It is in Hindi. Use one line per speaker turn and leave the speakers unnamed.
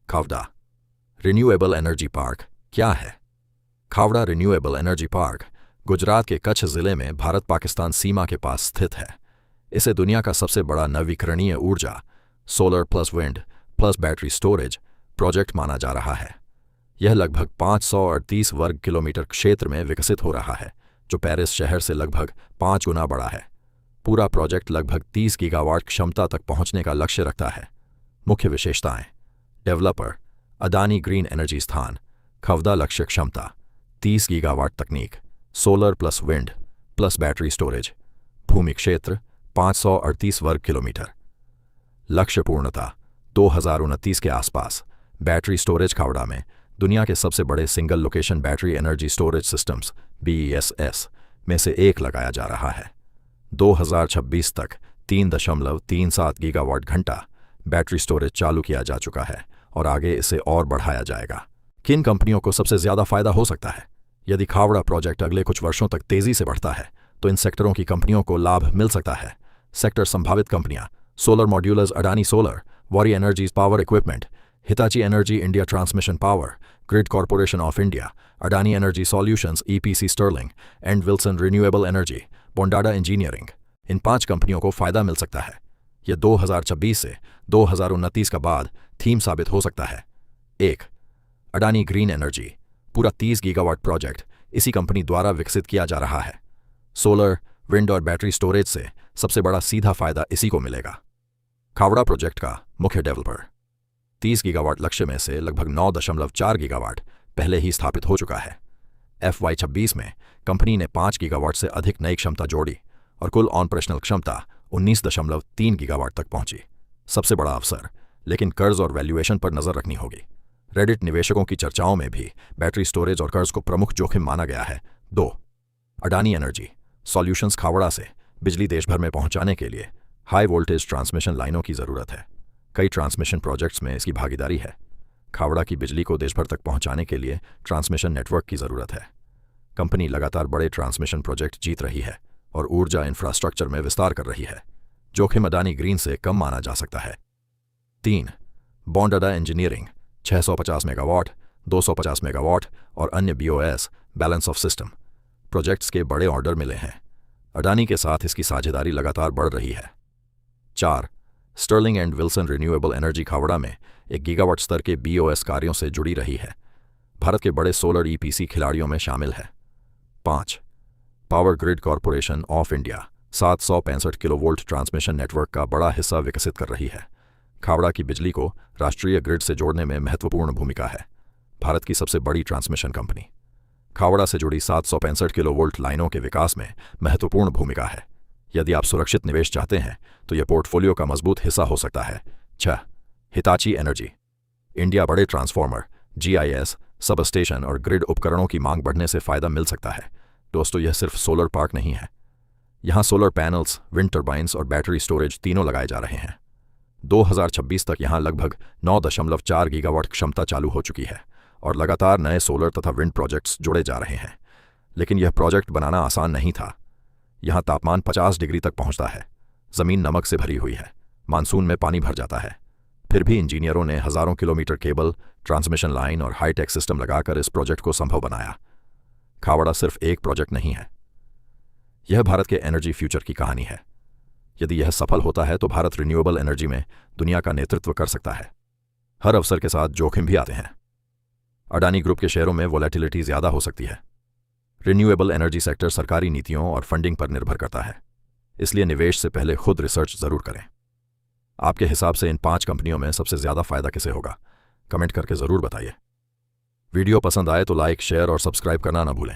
खावड़ा रिन्यूएबल एनर्जी पार्क क्या है? Khavda renewable energy park Gujarat के कच्छ जिले में भारत पाकिस्तान सीमा के पास स्थित है। इसे दुनिया का सबसे बड़ा नवीकरणीय ऊर्जा solar plus wind plus battery storage project माना जा रहा है। यह लगभग 538 वर्ग किलोमीटर क्षेत्र में विकसित हो रहा है, जो पेरिस शहर से लगभग 5 गुना बड़ा है। पूरा प्रोजेक्ट लगभग 30 गीगावाट क्षमता तक पहुंचने का लक्ष्य रखता है। मुख्य विशेषताएं: डेवलपर अडानी ग्रीन एनर्जी स्थान, खावड़ा लक्ष्य क्षमता 30 गीगावाट तकनीक, solar plus wind plus battery storage, भूमि क्षेत्र 538 वर्ग किलोमीटर, लक्ष्य पूर्णता 2029 के आसपास। बैटरी स्टोरेज खावड़ा में दुनिया के सबसे बड़े single location battery energy storage systems BESS में से एक लगाया जा रहा है। 2026 तक 3.37 गीगावाट घंटा बैटरी स्टोरेज चालू किया जा चुका है और आगे इसे और बढ़ाया जाएगा। किन कंपनियों को सबसे ज्यादा फायदा हो सकता है? यदि खावड़ा प्रोजेक्ट अगले कुछ वर्षों तक तेजी से बढ़ता है तो इन सेक्टरों की कंपनियों को लाभ मिल सकता है। सेक्टर संभावित कंपनियां: solar modulars Adani Solar, Waaree Energies power equipment, Hitachi Energy India transmission power, grid corporation of India, Adani Energy Solutions EPC Sterling, and Wilson renewable Energy, Bondada Engineering. इन 5 कंपनियों को फायदा मिल सकता है। यह 2026 से 2029 का बाद थीम साबित हो सकता है। 1. अडानी ग्रीन एनर्जी पूरा 30 गीगावाट प्रोजेक्ट इसी कंपनी द्वारा विकसित किया जा रहा है। सोलर, विंड और बैटरी स्टोरेज से सबसे बड़ा सीधा फायदा इसी को मिलेगा। खावड़ा प्रोजेक्ट का मुख्य डेवलपर 30 गीगावाट लक्ष्य में से लगभग 9.4 गीगावाट पहले ही स्थापित हो चुका है। FY26 में कंपनी ने 5 गीगावाट से अधिक नई क्षमता जोड़ी और कुल ऑपरेशनल क्षमता 19.3 गीगावाट तक पहुंची। सबसे बड़ा अवसर, लेकिन कर्ज और वैल्यूएशन पर नजर रखनी होगी। रेडिट निवेशकों की चर्चाओं में भी बैटरी स्टोरेज और कर्ज को प्रमुख जोखिम माना गया है। 2. अडानी एनर्जी सॉल्यूशंस खावड़ा से बिजली देश भर में पहुंचाने के लिए हाई वोल्टेज ट्रांसमिशन लाइनों की जरूरत है। कई ट्रांसमिशन प्रोजेक्ट्स में इसकी भागीदारी है। खावड़ा की बिजली को देश भर तक पहुंचाने के लिए ट्रांसमिशन नेटवर्क की जरूरत है। कंपनी लगातार बड़े ट्रांसमिशन प्रोजेक्ट जीत रही है और ऊर्जा इंफ्रास्ट्रक्चर में विस्तार कर रही है। जोखिम अडानी ग्रीन से कम माना जा सकता है। 3. बोंडाडा इंजीनियरिंग 650 मेगावाट, 250 मेगावाट और अन्य BOS balance of system projects के बड़े ऑर्डर मिले हैं। अडानी के साथ इसकी साझेदारी लगातार बढ़ रही है। 4. Sterling and Wilson renewable energy Khavda में 1 गीगावाट स्तर के BOS कार्यों से जुड़ी रही है। भारत के बड़े सोलर EPC खिलाड़ियों में शामिल है। 5. Power grid corporation of India 765 kilovolt transmission network का बड़ा हिस्सा विकसित कर रही है। खावड़ा की बिजली को राष्ट्रीय ग्रिड से जोड़ने में महत्वपूर्ण भूमिका है। भारत की सबसे बड़ी ट्रांसमिशन कंपनी खावड़ा से जुड़ी 765 किलोवोल्ट लाइनों के विकास में महत्वपूर्ण भूमिका है। यदि आप सुरक्षित निवेश चाहते हैं तो यह पोर्टफोलियो का मजबूत हिस्सा हो सकता है। 6. हिताची एनर्जी इंडिया बड़े ट्रांसफॉर्मर, GIS, सब स्टेशन और ग्रिड उपकरणों की मांग बढ़ने से फायदा मिल सकता है। दोस्तों, यह सिर्फ सोलर पार्क नहीं है। यहां सोलर पैनल्स, विंड टर्बाइंस और बैटरी स्टोरेज तीनों लगाए जा रहे हैं। 2026 तक यहां लगभग 9.4 गीगावाट क्षमता चालू हो चुकी है और लगातार नए सोलर तथा विंड प्रोजेक्ट्स जुड़े जा रहे हैं। लेकिन यह प्रोजेक्ट बनाना आसान नहीं था। यहां तापमान 50 डिग्री तक पहुंचता है, जमीन नमक से भरी हुई है, मानसून में पानी भर जाता है। फिर भी इंजीनियरों ने हजारों किलोमीटर केबल, ट्रांसमिशन लाइन और हाईटेक सिस्टम लगाकर इस प्रोजेक्ट को संभव बनाया। खावड़ा सिर्फ एक प्रोजेक्ट नहीं है, यह भारत के एनर्जी फ्यूचर की कहानी है। यदि यह सफल होता है तो भारत रिन्यूएबल एनर्जी में दुनिया का नेतृत्व कर सकता है। हर अवसर के साथ जोखिम भी आते हैं। अडानी ग्रुप के शेयरों में वोलेटिलिटी ज्यादा हो सकती है। रिन्यूएबल एनर्जी सेक्टर सरकारी नीतियों और फंडिंग पर निर्भर करता है, इसलिए निवेश से पहले खुद रिसर्च जरूर करें। आपके हिसाब से इन 5 कंपनियों में सबसे ज्यादा फायदा किसे होगा? कमेंट करके जरूर बताइए। वीडियो पसंद आए तो लाइक, शेयर और सब्सक्राइब करना ना भूलें।